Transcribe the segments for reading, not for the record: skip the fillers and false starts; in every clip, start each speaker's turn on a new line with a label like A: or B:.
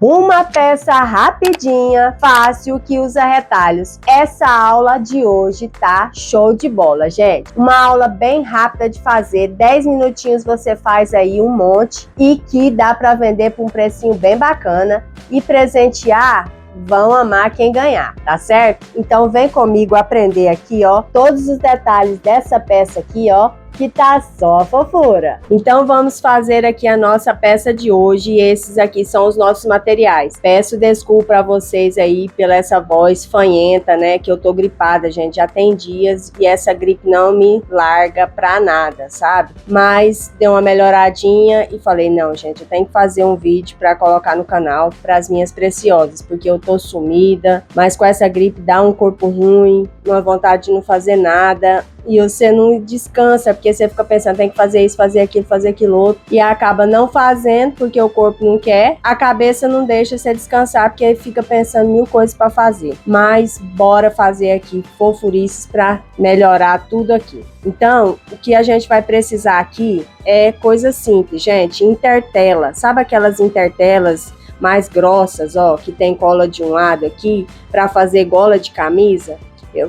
A: Uma peça rapidinha, fácil, que usa retalhos. Essa aula de hoje tá show de bola, gente. Uma aula bem rápida de fazer, 10 minutinhos você faz aí um monte e que dá para vender por um precinho bem bacana e presentear. Vão amar quem ganhar, tá certo? Então vem comigo aprender aqui, ó, todos os detalhes dessa peça aqui, ó, que tá só fofura. Então vamos fazer aqui a nossa peça de hoje e esses aqui são os nossos materiais. Peço desculpa a vocês aí pela essa voz fanhenta, né, que eu tô gripada, gente, já tem dias e essa gripe não me larga pra nada, sabe? Mas deu uma melhoradinha e falei, não, gente, eu tenho que fazer um vídeo pra colocar no canal pras minhas preciosas, porque eu tô sumida, mas com essa gripe dá um corpo ruim, uma vontade de não fazer nada. E você não descansa, porque você fica pensando, tem que fazer isso, fazer aquilo outro, e acaba não fazendo, porque o corpo não quer, a cabeça não deixa você descansar, porque fica pensando mil coisas para fazer. Mas bora fazer aqui fofurices para melhorar tudo aqui. Então, o que a gente vai precisar aqui é coisa simples, gente, intertela. Sabe aquelas intertelas mais grossas, ó, que tem cola de um lado aqui, para fazer gola de camisa?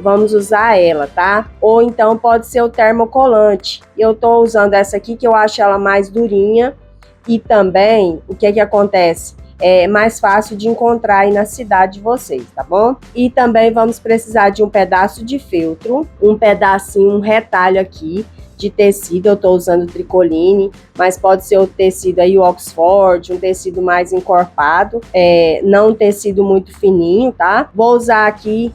A: Vamos usar ela, tá? Ou então pode ser o termocolante. Eu tô usando essa aqui que eu acho ela mais durinha e também, o que acontece? É mais fácil de encontrar aí na cidade de vocês, tá bom? E também vamos precisar de um pedaço de feltro, um pedacinho, um retalho aqui de tecido. Eu tô usando tricoline, mas pode ser o tecido aí, o Oxford, um tecido mais encorpado, não um tecido muito fininho, tá? Vou usar aqui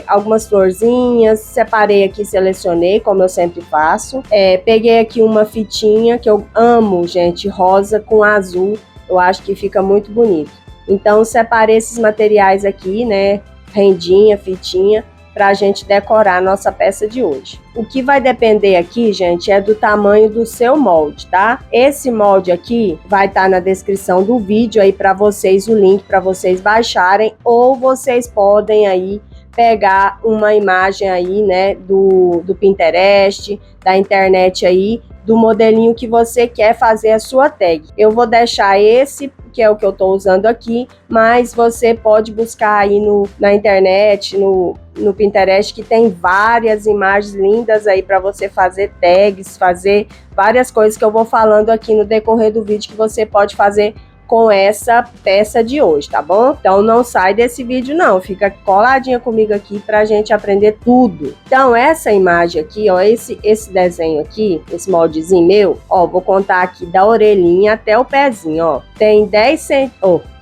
A: algumas florzinhas, separei aqui, selecionei, como eu sempre faço. Peguei aqui uma fitinha que eu amo, gente, rosa com azul, eu acho que fica muito bonito. Então, separei esses materiais aqui, né, rendinha, fitinha, para a gente decorar a nossa peça de hoje. O que vai depender aqui, gente, é do tamanho do seu molde, tá? Esse molde aqui vai estar na descrição do vídeo aí para vocês, o link para vocês baixarem, ou vocês podem aí pegar uma imagem aí, né, do Pinterest, da internet aí, do modelinho que você quer fazer a sua tag. Eu vou deixar esse, que é o que eu tô usando aqui, mas você pode buscar aí na internet, no Pinterest, que tem várias imagens lindas aí para você fazer tags, fazer várias coisas que eu vou falando aqui no decorrer do vídeo que você pode fazer com essa peça de hoje, tá bom? Então não sai desse vídeo não, fica coladinha comigo aqui pra gente aprender tudo. Então essa imagem aqui, ó, esse desenho aqui, esse moldezinho meu, ó, vou contar aqui da orelhinha até o pezinho, ó, tem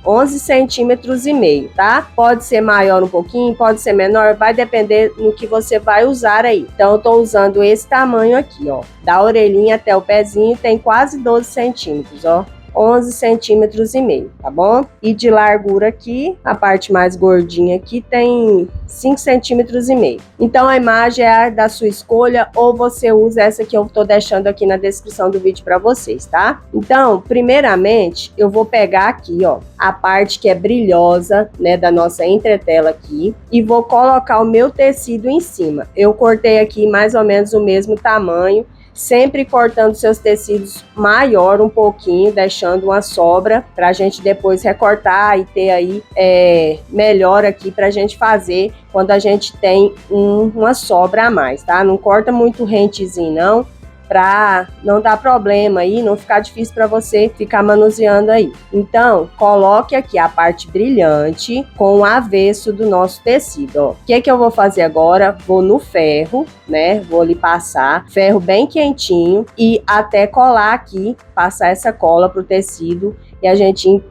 A: 11 centímetros e meio, tá? Pode ser maior um pouquinho, pode ser menor, vai depender no que você vai usar aí. Então eu tô usando esse tamanho aqui, ó, da orelhinha até o pezinho, tem quase 12 centímetros, ó. 11 centímetros e meio, tá bom? E de largura aqui, a parte mais gordinha aqui tem 5 centímetros e meio. Então a imagem é da sua escolha, ou você usa essa que eu tô deixando aqui na descrição do vídeo para vocês, tá? Então, primeiramente, eu vou pegar aqui, ó, a parte que é brilhosa, né, da nossa entretela aqui, e vou colocar o meu tecido em cima. Eu cortei aqui mais ou menos o mesmo tamanho, sempre cortando seus tecidos maior um pouquinho, deixando uma sobra para a gente depois recortar e ter aí melhor aqui para a gente fazer quando a gente tem uma sobra a mais, tá? Não corta muito rentezinho não, para não dar problema aí, não ficar difícil para você ficar manuseando aí. Então, coloque aqui a parte brilhante com o avesso do nosso tecido, ó. O que eu vou fazer agora? Vou no ferro, né? Vou ali passar ferro bem quentinho e até colar aqui, passar essa cola pro tecido e a gente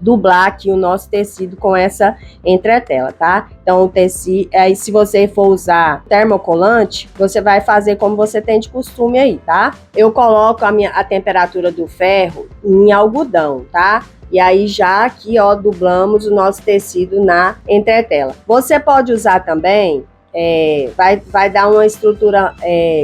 A: dublar aqui o nosso tecido com essa entretela, tá? Então o tecido, aí se você for usar termocolante, você vai fazer como você tem de costume aí, tá? Eu coloco a temperatura do ferro em algodão, tá? E aí já aqui, ó, dublamos o nosso tecido na entretela. Você pode usar também vai dar uma estrutura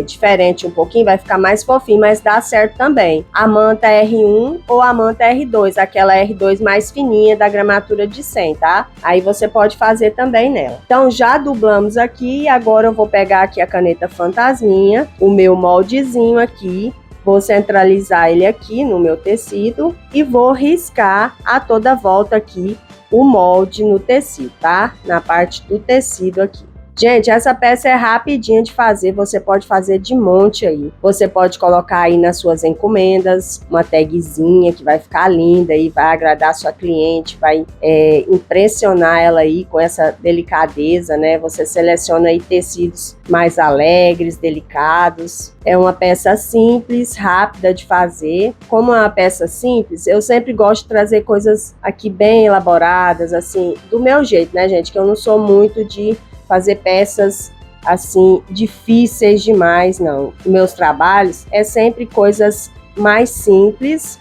A: diferente um pouquinho, vai ficar mais fofinho, mas dá certo também. A manta R1 ou a manta R2, aquela R2 mais fininha da gramatura de 100, tá? Aí você pode fazer também nela. Então já dublamos aqui, agora eu vou pegar aqui a caneta fantasminha, o meu moldezinho aqui, Vou centralizar ele aqui no meu tecido e vou riscar a toda volta aqui o molde no tecido, tá? Na parte do tecido aqui. Gente, essa peça é rapidinha de fazer, você pode fazer de monte aí. Você pode colocar aí nas suas encomendas uma tagzinha que vai ficar linda e vai agradar a sua cliente, vai impressionar ela aí com essa delicadeza, né? Você seleciona aí tecidos mais alegres, delicados. É uma peça simples, rápida de fazer. Como é uma peça simples, eu sempre gosto de trazer coisas aqui bem elaboradas, assim, do meu jeito, né, gente? Que eu não sou muito de fazer peças assim difíceis demais, não. Meus trabalhos é sempre coisas mais simples,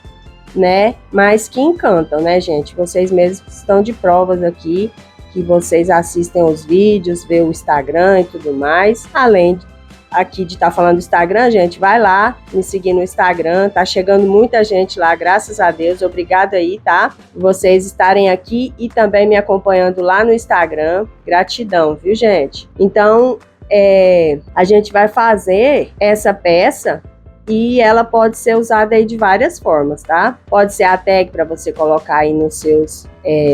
A: né, mas que encantam, né, gente? Vocês mesmos estão de provas aqui, que vocês assistem os vídeos, vê o Instagram e tudo mais. Além aqui de estar falando do Instagram, gente, vai lá me seguir no Instagram, tá chegando muita gente lá, graças a Deus, obrigada aí, tá? Vocês estarem aqui e também me acompanhando lá no Instagram, gratidão, viu, gente? Então, a gente vai fazer essa peça e ela pode ser usada aí de várias formas, tá? Pode ser a tag para você colocar aí nos seus,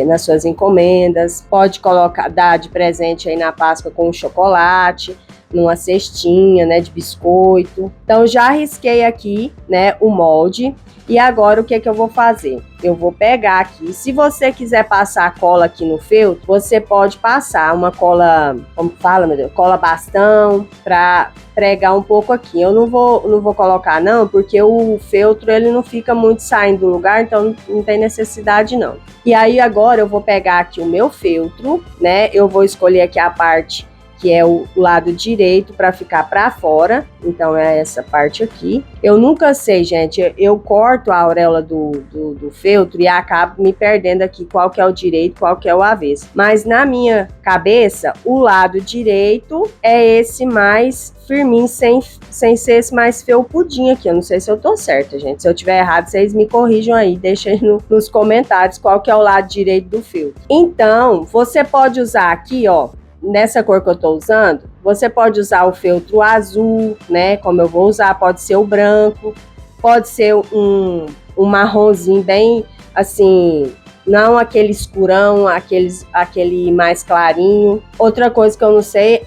A: nas suas encomendas, pode colocar, dar de presente aí na Páscoa com chocolate, numa cestinha, né, de biscoito. Então já risquei aqui, né, o molde. E agora o que eu vou fazer? Eu vou pegar aqui, se você quiser passar cola aqui no feltro, você pode passar uma cola, como fala, meu Deus, cola bastão, para pregar um pouco aqui. Eu não vou colocar não, porque o feltro ele não fica muito saindo do lugar, então não tem necessidade não. E aí agora eu vou pegar aqui o meu feltro, né, eu vou escolher aqui a parte que é o lado direito para ficar para fora, então é essa parte aqui. Eu nunca sei, gente, eu corto a auréola do feltro e acabo me perdendo aqui qual que é o direito, qual que é o avesso. Mas na minha cabeça, o lado direito é esse mais firminho, sem ser esse mais felpudinho aqui. Eu não sei se eu tô certa, gente. Se eu tiver errado, vocês me corrijam aí, deixem aí nos comentários qual que é o lado direito do feltro. Então, você pode usar aqui, ó, nessa cor que eu tô usando, você pode usar o feltro azul, né, como eu vou usar, pode ser o branco, pode ser um marronzinho bem, assim, não aquele escurão, aquele mais clarinho. Outra coisa que eu não sei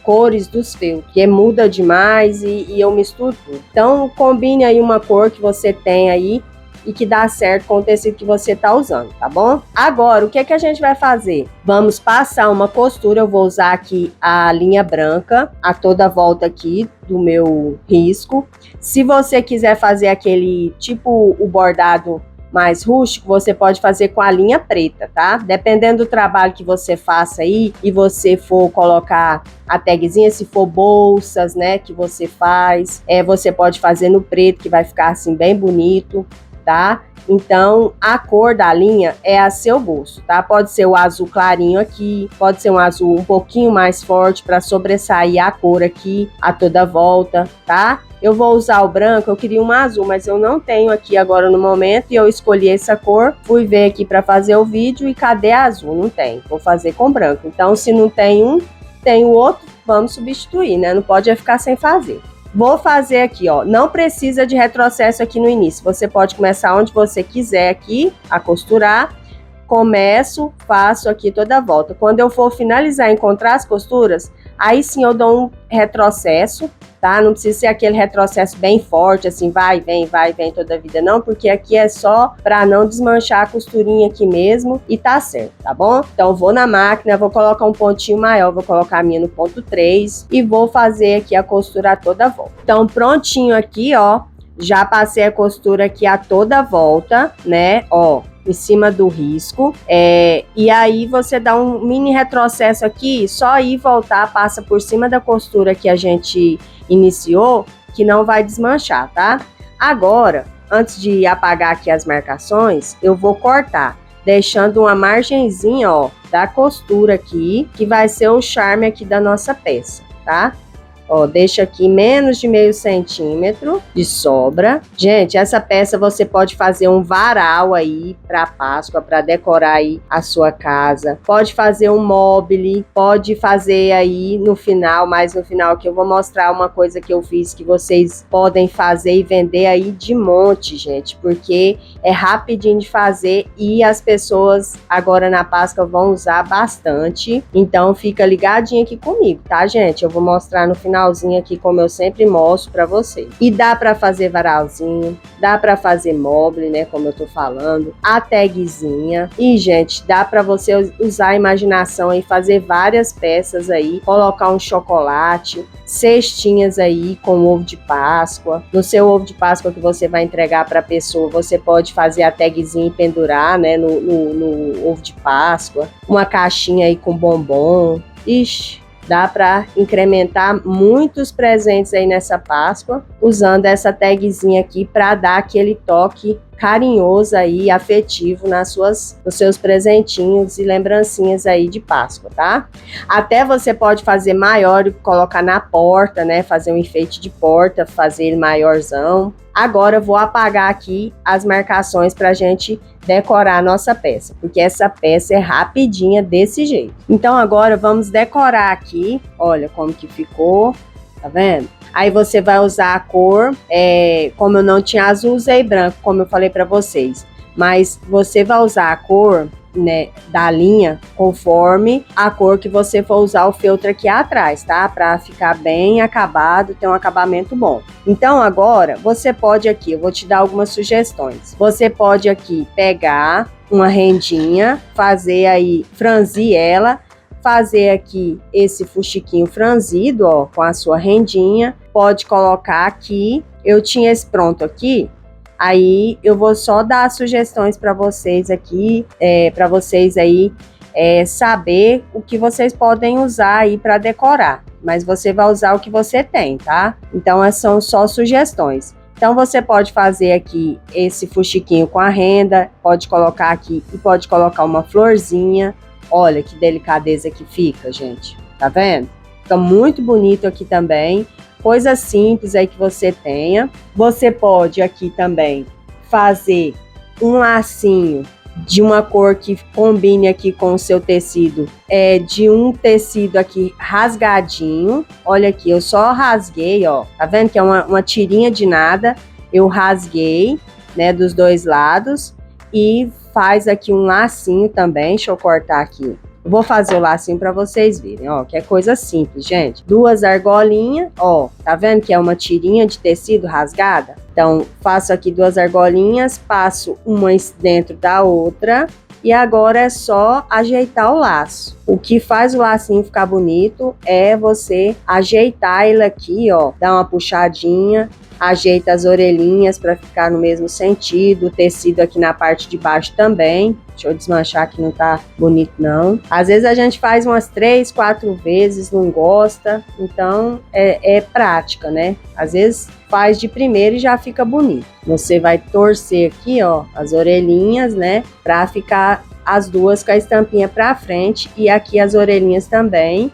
A: cores dos feltros, que muda demais e eu misturo tudo. Então, combine aí uma cor que você tem aí, e que dá certo com o tecido que você tá usando, tá bom? Agora, o que a gente vai fazer? Vamos passar uma costura, eu vou usar aqui a linha branca, a toda volta aqui do meu risco. Se você quiser fazer aquele, tipo o bordado mais rústico, você pode fazer com a linha preta, tá? Dependendo do trabalho que você faça aí e você for colocar a tagzinha, se for bolsas, né, que você faz, você pode fazer no preto, que vai ficar assim bem bonito, tá? Então, a cor da linha é a seu gosto, tá? Pode ser o azul clarinho aqui, pode ser um azul um pouquinho mais forte para sobressair a cor aqui a toda volta, tá? Eu vou usar o branco, eu queria um azul, mas eu não tenho aqui agora no momento e eu escolhi essa cor. Fui ver aqui para fazer o vídeo e cadê azul? Não tem, vou fazer com branco. Então, se não tem um, tem o outro, vamos substituir, né? Não pode ficar sem fazer. Vou fazer aqui, ó, não precisa de retrocesso aqui no início, você pode começar onde você quiser aqui, a costurar, começo, faço aqui toda a volta. Quando eu for finalizar, encontrar as costuras, aí sim eu dou um retrocesso, tá? Não precisa ser aquele retrocesso bem forte, assim, vai, vem toda a vida, não, porque aqui é só pra não desmanchar a costurinha aqui mesmo e tá certo, tá bom? Então, vou na máquina, vou colocar um pontinho maior, vou colocar a minha no ponto 3 e vou fazer aqui a costura a toda volta. Então, prontinho aqui, ó, já passei a costura aqui a toda volta, né, ó, em cima do risco, e aí você dá um mini retrocesso aqui, só ir voltar, passa por cima da costura que a gente iniciou, que não vai desmanchar, tá? Agora, antes de apagar aqui as marcações, eu vou cortar, deixando uma margenzinha, ó, da costura aqui, que vai ser o charme aqui da nossa peça, tá? Ó, deixa aqui menos de meio centímetro de sobra. Gente, essa peça você pode fazer um varal aí para Páscoa, para decorar aí a sua casa. Pode fazer um mobile, pode fazer aí no final, mais no final que eu vou mostrar uma coisa que eu fiz que vocês podem fazer e vender aí de monte, gente, porque é rapidinho de fazer e as pessoas agora na Páscoa vão usar bastante. Então fica ligadinho aqui comigo, tá, gente? Eu vou mostrar no finalzinho aqui como eu sempre mostro pra vocês. E dá pra fazer varalzinho, dá pra fazer mobile, né, como eu tô falando, a tagzinha. E, gente, dá pra você usar a imaginação e fazer várias peças aí, colocar um chocolate, cestinhas aí com ovo de Páscoa. No seu ovo de Páscoa que você vai entregar pra pessoa, você pode fazer a tagzinha e pendurar, né, no ovo de Páscoa. Uma caixinha aí com bombom. Ixi, dá para incrementar muitos presentes aí nessa Páscoa, usando essa tagzinha aqui para dar aquele toque carinhoso aí, afetivo nos seus presentinhos e lembrancinhas aí de Páscoa, tá? Até você pode fazer maior e colocar na porta, né? Fazer um enfeite de porta, fazer ele maiorzão. Agora eu vou apagar aqui as marcações pra gente decorar a nossa peça, porque essa peça é rapidinha desse jeito. Então agora vamos decorar aqui, olha como que ficou, tá vendo? Aí você vai usar a cor, como eu não tinha azul, usei branco, como eu falei pra vocês. Mas você vai usar a cor, né, da linha conforme a cor que você for usar o feltro aqui atrás, tá? Pra ficar bem acabado, ter um acabamento bom. Então agora você pode aqui, eu vou te dar algumas sugestões. Você pode aqui pegar uma rendinha, fazer aí, franzir ela, fazer aqui esse fuxiquinho franzido, ó, com a sua rendinha. Pode colocar aqui, eu tinha esse pronto aqui. Aí eu vou só dar sugestões para vocês aqui, para vocês aí saber o que vocês podem usar aí para decorar. Mas você vai usar o que você tem, tá? Então são só sugestões. Então você pode fazer aqui esse fuxiquinho com a renda, pode colocar aqui e pode colocar uma florzinha. Olha que delicadeza que fica, gente. Tá vendo? Fica muito bonito aqui também. Coisa simples aí que você tenha. Você pode aqui também fazer um lacinho de uma cor que combine aqui com o seu tecido. De um tecido aqui rasgadinho. Olha aqui, eu só rasguei, ó. Tá vendo que é uma tirinha de nada. Eu rasguei, né, dos dois lados. E faz aqui um lacinho também. Deixa eu cortar aqui. Eu vou fazer o lacinho para vocês verem, ó, que é coisa simples, gente. 2 argolinhas, ó, tá vendo que é uma tirinha de tecido rasgada? Então, faço aqui 2 argolinhas, passo uma dentro da outra e agora é só ajeitar o laço. O que faz o lacinho ficar bonito é você ajeitar ele aqui, ó, dar uma puxadinha, ajeita as orelhinhas para ficar no mesmo sentido, o tecido aqui na parte de baixo também. Deixa eu desmanchar que não tá bonito não. Às vezes a gente faz umas 3, 4 vezes, não gosta, então é prática, né? Às vezes faz de primeira e já fica bonito. Você vai torcer aqui, ó, as orelhinhas, né, para ficar as duas com a estampinha pra frente e aqui as orelhinhas também,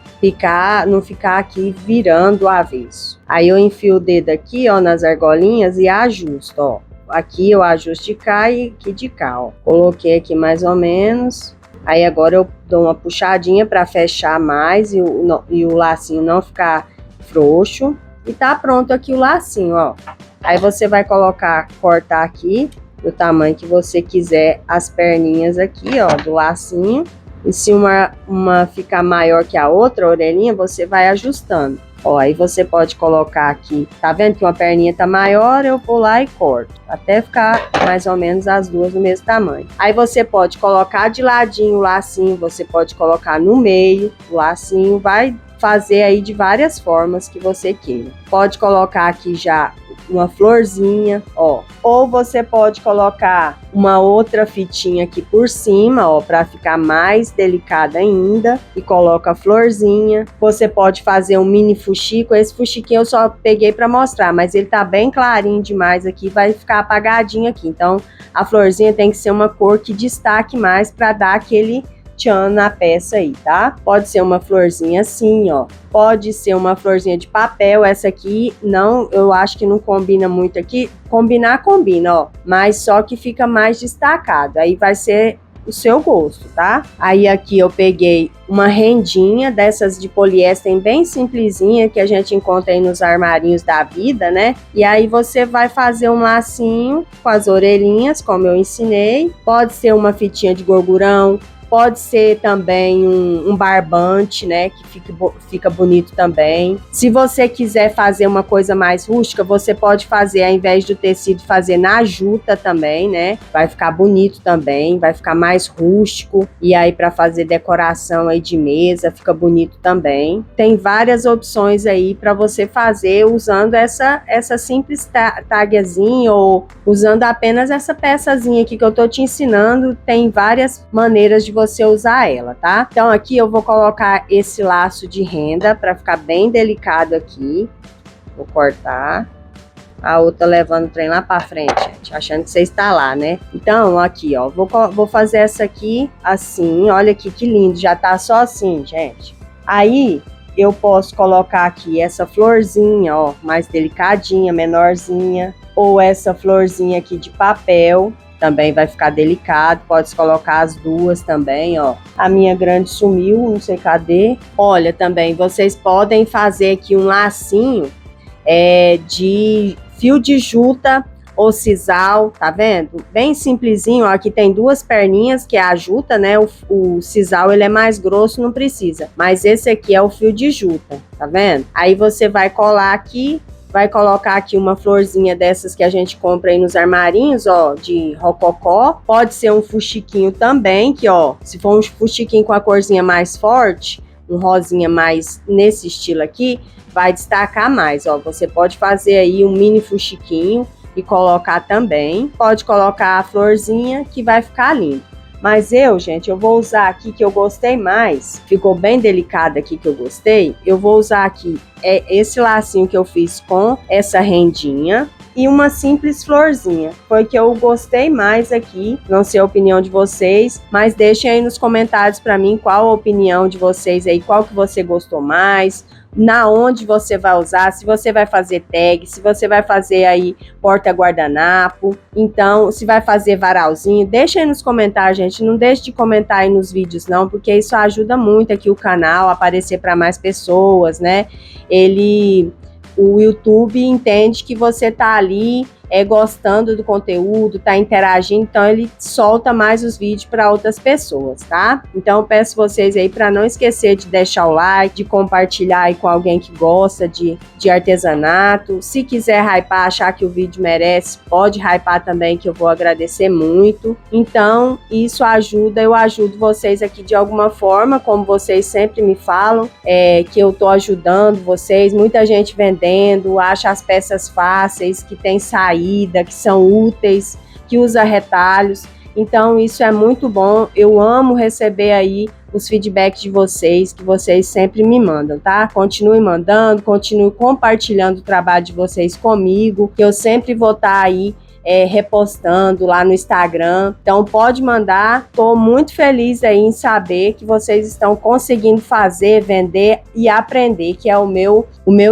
A: não ficar aqui virando o avesso. Aí eu enfio o dedo aqui, ó, nas argolinhas e ajusto, ó. Aqui eu ajusto de cá e aqui de cá, ó. Coloquei aqui mais ou menos. Aí agora eu dou uma puxadinha para fechar mais e o lacinho não ficar frouxo. E tá pronto aqui o lacinho, ó. Aí você vai cortar aqui do tamanho que você quiser as perninhas aqui, ó, do lacinho. E se uma ficar maior que a outra orelhinha, você vai ajustando. Ó, aí você pode colocar aqui, tá vendo que uma perninha tá maior, eu vou lá e corto, até ficar mais ou menos as duas do mesmo tamanho. Aí você pode colocar de ladinho o lacinho, você pode colocar no meio o lacinho, vai fazer aí de várias formas que você queira. Pode colocar aqui já uma florzinha, ó. Ou você pode colocar uma outra fitinha aqui por cima, ó, para ficar mais delicada ainda. E coloca a florzinha. Você pode fazer um mini fuxico. Esse fuxiquinho eu só peguei para mostrar, mas ele tá bem clarinho demais aqui, vai ficar apagadinho aqui. Então, a florzinha tem que ser uma cor que destaque mais para dar aquele tchan na peça aí, tá? Pode ser uma florzinha assim, ó. Pode ser uma florzinha de papel. Essa aqui, não, eu acho que não combina muito aqui. Combinar, combina, ó. Mas só que fica mais destacado. Aí vai ser o seu gosto, tá? Aí aqui eu peguei uma rendinha dessas de poliéster bem simplesinha que a gente encontra aí nos armarinhos da vida, né? E aí você vai fazer um lacinho com as orelhinhas, como eu ensinei. Pode ser uma fitinha de gorgurão, pode ser também um barbante, né, que fica bonito também. Se você quiser fazer uma coisa mais rústica, você pode fazer, ao invés do tecido, fazer na juta também, né? Vai ficar bonito também, vai ficar mais rústico. E aí para fazer decoração aí de mesa, fica bonito também. Tem várias opções aí para você fazer usando essa simples tagzinha ou usando apenas essa peçazinha aqui que eu tô te ensinando. Tem várias maneiras de você usar ela, tá? Então aqui eu vou colocar esse laço de renda para ficar bem delicado aqui. Vou cortar. A outra levando o trem lá para frente, gente, achando que você está lá, né? Então aqui, ó, vou fazer essa aqui assim. Olha aqui que lindo, já tá só assim, gente. Aí eu posso colocar aqui essa florzinha, ó, mais delicadinha, menorzinha, ou essa florzinha aqui de papel. Também vai ficar delicado, pode colocar as duas também, ó. A minha grande sumiu, não sei cadê. Olha, também vocês podem fazer aqui um lacinho de fio de juta ou sisal, tá vendo? Bem simplesinho, ó. Aqui tem duas perninhas, que é a juta, né? O sisal, ele é mais grosso, não precisa. Mas esse aqui é o fio de juta, tá vendo? Aí você vai colar aqui. Vai colocar aqui uma florzinha dessas que a gente compra aí nos armarinhos, ó, de rococó. Pode ser um fuxiquinho também, que ó, se for um fuxiquinho com a corzinha mais forte, um rosinha mais nesse estilo aqui, vai destacar mais, ó. Você pode fazer aí um mini fuxiquinho e colocar também. Pode colocar a florzinha que vai ficar lindo. Mas gente, eu vou usar aqui que eu gostei mais. Ficou bem delicado aqui que eu gostei. Eu vou usar aqui esse lacinho que eu fiz com essa rendinha e uma simples florzinha. Foi que eu gostei mais aqui. Não sei a opinião de vocês, mas deixem aí nos comentários para mim qual a opinião de vocês aí, qual que você gostou mais, na onde você vai usar, se você vai fazer tag, se você vai fazer aí porta-guardanapo, então se vai fazer varalzinho, deixa aí nos comentários, gente, não deixe de comentar aí nos vídeos não, porque isso ajuda muito aqui o canal a aparecer para mais pessoas, né? O YouTube entende que você tá ali gostando do conteúdo, tá interagindo, então ele solta mais os vídeos para outras pessoas, tá? Então eu peço vocês aí para não esquecer de deixar o like, de compartilhar aí com alguém que gosta de artesanato. Se quiser hypar, achar que o vídeo merece, pode hypar também, que eu vou agradecer muito. Então isso ajuda, eu ajudo vocês aqui de alguma forma, como vocês sempre me falam, que eu tô ajudando vocês, muita gente vendendo, acha as peças fáceis, que tem saída, que são úteis, que usa retalhos. Então isso é muito bom, eu amo receber aí os feedbacks de vocês, que vocês sempre me mandam, tá? Continue mandando, continue compartilhando o trabalho de vocês comigo, que eu sempre vou estar aí repostando lá no Instagram. Então pode mandar, tô muito feliz aí em saber que vocês estão conseguindo fazer, vender e aprender, que é o meu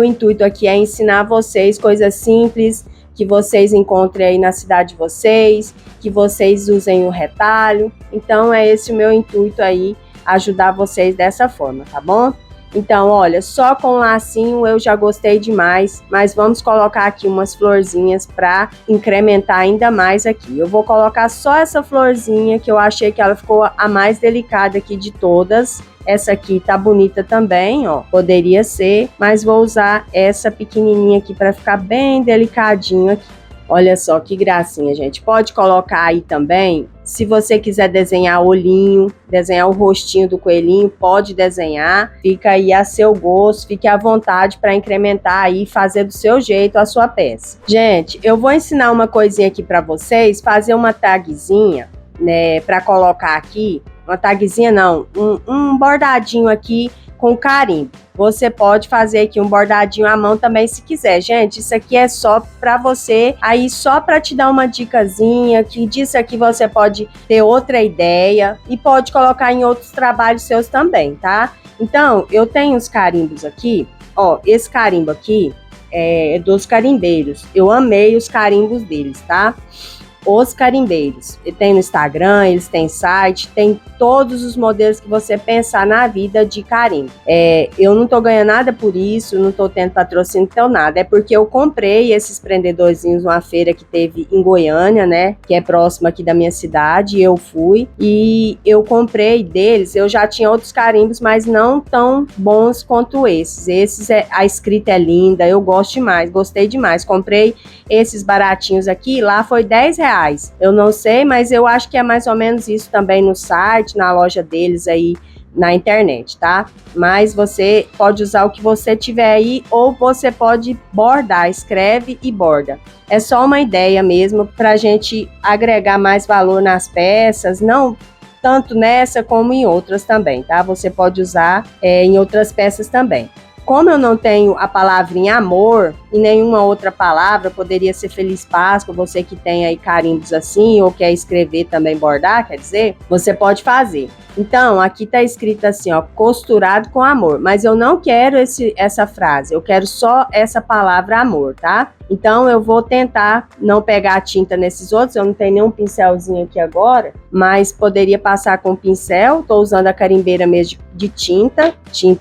A: intuito aqui, é ensinar vocês coisas simples, que vocês encontrem aí na cidade de vocês, que vocês usem o retalho. Então é esse o meu intuito aí, ajudar vocês dessa forma, tá bom? Então, olha, só com lacinho eu já gostei demais, mas vamos colocar aqui umas florzinhas para incrementar ainda mais aqui. Eu vou colocar só essa florzinha, que eu achei que ela ficou a mais delicada aqui de todas. Essa aqui tá bonita também, ó, poderia ser, mas vou usar essa pequenininha aqui para ficar bem delicadinho aqui. Olha só que gracinha, gente. Pode colocar aí também, se você quiser desenhar olhinho, desenhar o rostinho do coelhinho, pode desenhar. Fica aí a seu gosto, fique à vontade para incrementar aí, fazer do seu jeito a sua peça. Gente, eu vou ensinar uma coisinha aqui para vocês, fazer uma tagzinha, né, para colocar aqui. Uma tagzinha não, um bordadinho aqui com carimbo. Você pode fazer aqui um bordadinho à mão também se quiser. Gente, isso aqui é só para você, aí só para te dar uma dicasinha, que disso aqui você pode ter outra ideia e pode colocar em outros trabalhos seus também, tá? Então, eu tenho os carimbos aqui, ó, esse carimbo aqui é dos carimbeiros. Eu amei os carimbos deles, tá? Os Carimbeiros. Ele tem no Instagram, eles têm site, tem todos os modelos que você pensar na vida de carimbo. Eu não tô ganhando nada por isso, não tô tendo patrocínio, então nada. É porque eu comprei esses prendedorzinhos numa feira que teve em Goiânia, né? Que é próxima aqui da minha cidade. Eu fui e eu comprei deles. Eu já tinha outros carimbos, mas não tão bons quanto esses. A escrita é linda, eu gosto demais, gostei demais. Comprei esses baratinhos aqui, lá foi R$10. Eu não sei, mas eu acho que é mais ou menos isso também no site, na loja deles aí na internet, tá? Mas você pode usar o que você tiver aí ou você pode bordar, escreve e borda. É só uma ideia mesmo pra gente agregar mais valor nas peças, não tanto nessa como em outras também, tá? Você pode usar em outras peças também. Como eu não tenho a palavrinha amor e nenhuma outra palavra, poderia ser Feliz Páscoa, você que tem aí carimbos assim, ou quer escrever também, bordar, quer dizer, você pode fazer. Então, aqui tá escrito assim, ó, costurado com amor, mas eu não quero essa frase, eu quero só essa palavra amor, tá? Então, eu vou tentar não pegar a tinta nesses outros, eu não tenho nenhum pincelzinho aqui agora, mas poderia passar com pincel, tô usando a carimbeira mesmo de tinta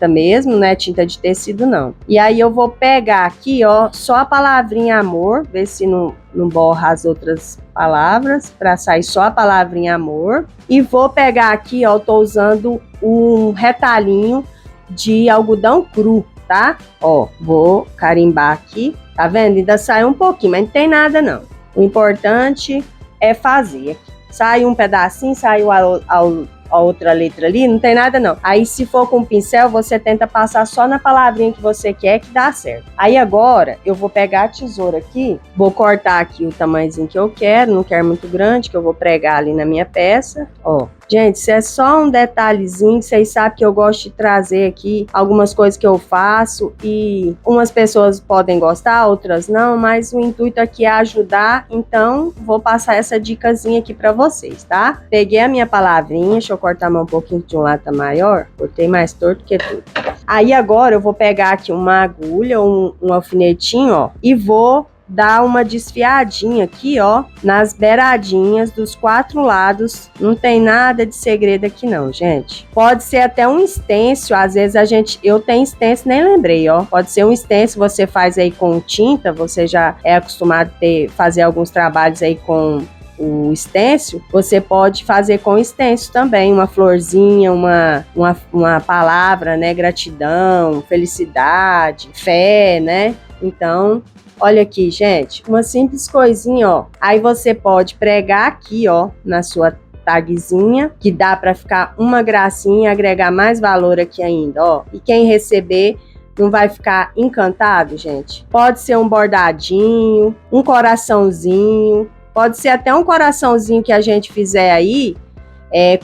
A: mesmo, né, tinta de tecido não. E aí eu vou pegar aqui, ó, só a palavrinha amor, ver se não borra as outras palavras, para sair só a palavrinha amor. E vou pegar aqui, ó, tô usando um retalhinho de algodão cru, tá? Ó, vou carimbar aqui, tá vendo? Ainda sai um pouquinho, mas não tem nada não. O importante é fazer. Sai um pedacinho, saiu a outra letra ali, não tem nada não. Aí se for com pincel, você tenta passar só na palavrinha que você quer que dá certo. Aí agora, eu vou pegar a tesoura aqui, vou cortar aqui o tamanhozinho que eu quero, não quero muito grande, que eu vou pregar ali na minha peça, ó. Gente, isso é só um detalhezinho, vocês sabem que eu gosto de trazer aqui algumas coisas que eu faço e umas pessoas podem gostar, outras não, mas o intuito aqui é ajudar, então vou passar essa dicasinha aqui pra vocês, tá? Peguei a minha palavrinha, deixa eu cortar a mão um pouquinho de um lado tá maior, cortei mais torto que tudo. Aí agora eu vou pegar aqui uma agulha, um alfinetinho, ó, e vou dar uma desfiadinha aqui, ó, nas beiradinhas dos 4 lados. Não tem nada de segredo aqui não, gente. Pode ser até um stencil, às vezes eu tenho stencil, nem lembrei, ó. Pode ser um stencil, você faz aí com tinta, você já é acostumado a fazer alguns trabalhos aí com o stencil, você pode fazer com stencil também, uma florzinha, uma palavra, né, gratidão, felicidade, fé, né? Então, olha aqui, gente, uma simples coisinha, ó. Aí você pode pregar aqui, ó, na sua tagzinha, que dá para ficar uma gracinha, agregar mais valor aqui ainda, ó. E quem receber não vai ficar encantado, gente? Pode ser um bordadinho, um coraçãozinho, pode ser até um coraçãozinho que a gente fizer aí,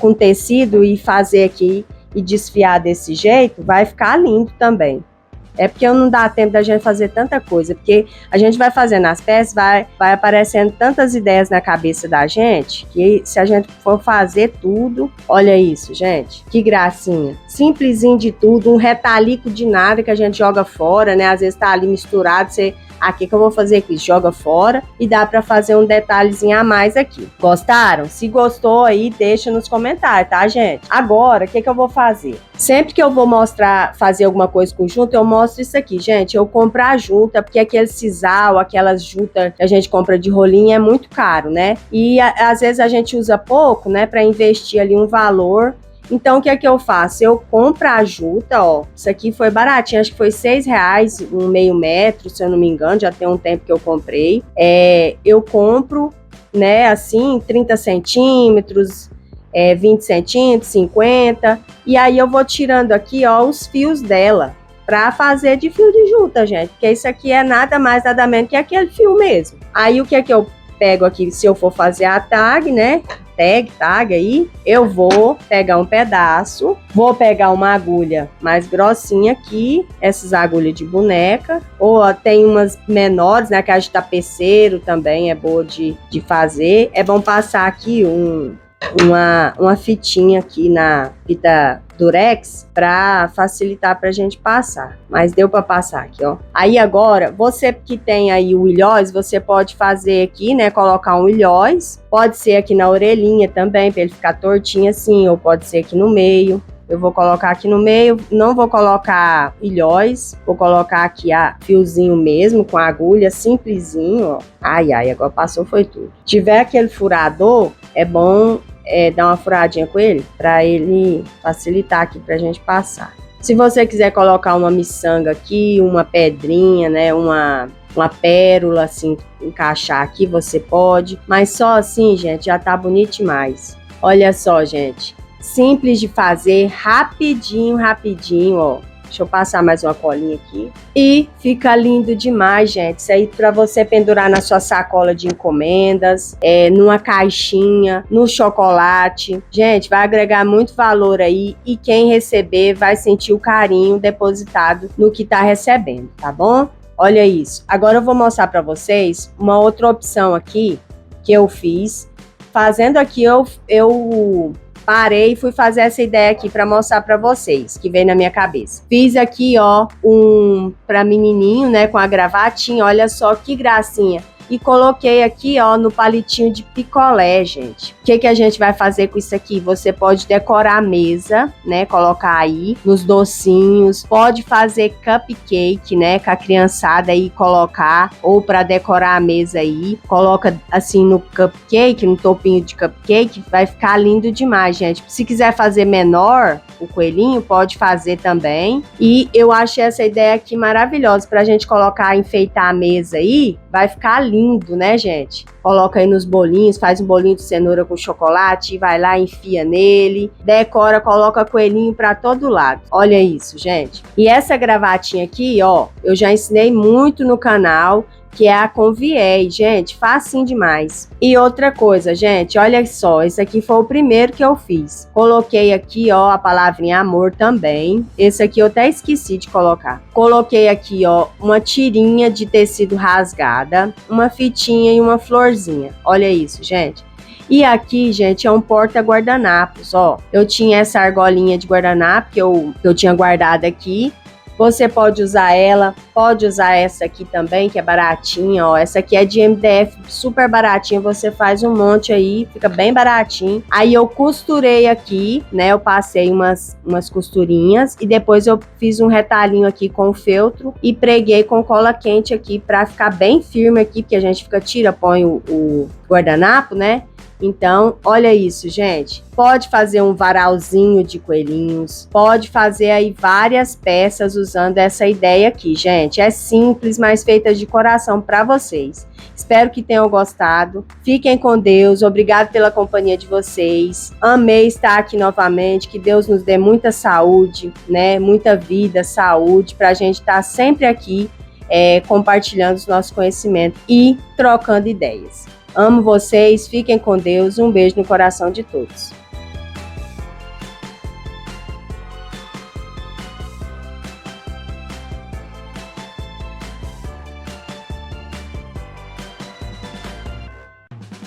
A: com tecido e fazer aqui e desfiar desse jeito, vai ficar lindo também. É porque não dá tempo da gente fazer tanta coisa, porque a gente vai fazendo as peças, vai aparecendo tantas ideias na cabeça da gente, que se a gente for fazer tudo, olha isso, gente, que gracinha. Simplesinho de tudo, um retalico de nada que a gente joga fora, né? Às vezes tá ali misturado, aqui que eu vou fazer aqui, joga fora e dá pra fazer um detalhezinho a mais aqui. Gostaram? Se gostou aí, deixa nos comentários, tá, gente? Agora, o que eu vou fazer? Sempre que eu vou fazer alguma coisa com junta, eu mostro isso aqui, gente. Eu compro a junta, porque aquele sisal, aquelas juntas que a gente compra de rolinho é muito caro, né? E às vezes a gente usa pouco, né, pra investir ali um valor. Então, o que é que eu faço? Eu compro a junta, ó, isso aqui foi baratinho, acho que foi R$6, um meio metro, se eu não me engano, já tem um tempo que eu comprei. Eu compro, né, assim, 30 centímetros, 20 centímetros, 50, e aí eu vou tirando aqui, ó, os fios dela, pra fazer de fio de junta, gente, porque isso aqui é nada mais, nada menos que aquele fio mesmo. Aí, o que é que eu pego aqui, se eu for fazer a tag, né? Tag aí, eu vou pegar um pedaço, vou pegar uma agulha mais grossinha aqui, essas agulhas de boneca, ou tem umas menores, né, que é de tapeceiro também, é boa de fazer. É bom passar aqui uma fitinha aqui na fita Durex para facilitar pra gente passar, mas deu para passar aqui, ó. Aí agora, você que tem aí o ilhós, você pode fazer aqui, né, colocar um ilhós, pode ser aqui na orelhinha também, para ele ficar tortinho assim, ou pode ser aqui no meio. Eu vou colocar aqui no meio, não vou colocar ilhós, vou colocar aqui a fiozinho mesmo, com a agulha, simplesinho, ó. Ai, agora passou foi tudo. Se tiver aquele furador, é bom dar uma furadinha com ele, para ele facilitar aqui pra gente passar. Se você quiser colocar uma miçanga aqui, uma pedrinha, né, uma pérola, assim, encaixar aqui, você pode. Mas só assim, gente, já tá bonito demais. Olha só, gente. Simples de fazer, rapidinho, ó. Deixa eu passar mais uma colinha aqui. E fica lindo demais, gente. Isso aí para você pendurar na sua sacola de encomendas, numa caixinha, no chocolate. Gente, vai agregar muito valor aí. E quem receber vai sentir o carinho depositado no que tá recebendo, tá bom? Olha isso. Agora eu vou mostrar para vocês uma outra opção aqui que eu fiz. Fazendo aqui, eu parei e fui fazer essa ideia aqui para mostrar para vocês, que veio na minha cabeça. Fiz aqui, ó, para menininho, né, com a gravatinha, olha só que gracinha. E coloquei aqui, ó, no palitinho de picolé, gente. O que a gente vai fazer com isso aqui? Você pode decorar a mesa, né, colocar aí nos docinhos. Pode fazer cupcake, né, com a criançada aí colocar, ou para decorar a mesa aí. Coloca assim no cupcake, no topinho de cupcake, vai ficar lindo demais, gente. Se quiser fazer menor, o coelhinho pode fazer também. E eu achei essa ideia aqui maravilhosa pra gente colocar, enfeitar a mesa aí. Vai ficar lindo, né, gente? Coloca aí nos bolinhos, faz um bolinho de cenoura com chocolate, vai lá, enfia nele, decora, coloca coelhinho pra todo lado. Olha isso, gente. E essa gravatinha aqui, ó, eu já ensinei muito no canal, que é a com viés, gente, facinho demais. E outra coisa, gente, olha só, esse aqui foi o primeiro que eu fiz. Coloquei aqui, ó, a palavrinha amor também. Esse aqui eu até esqueci de colocar. Coloquei aqui, ó, uma tirinha de tecido rasgada, uma fitinha e uma florzinha. Olha isso, gente. E aqui, gente, é um porta-guardanapos, ó. Eu tinha essa argolinha de guardanapo que eu tinha guardado aqui. Você pode usar ela, pode usar essa aqui também, que é baratinha, ó. Essa aqui é de MDF, super baratinha, você faz um monte aí, fica bem baratinho. Aí eu costurei aqui, né, eu passei umas costurinhas e depois eu fiz um retalhinho aqui com feltro e preguei com cola quente aqui pra ficar bem firme aqui, porque a gente põe o guardanapo, né? Então, olha isso, gente. Pode fazer um varalzinho de coelhinhos, pode fazer aí várias peças usando essa ideia aqui, gente. É simples, mas feita de coração para vocês. Espero que tenham gostado. Fiquem com Deus. Obrigado pela companhia de vocês. Amei estar aqui novamente. Que Deus nos dê muita saúde, né? Muita vida, saúde, para a gente estar sempre aqui compartilhando os nossos conhecimentos e trocando ideias. Amo vocês, fiquem com Deus, um beijo no coração de todos.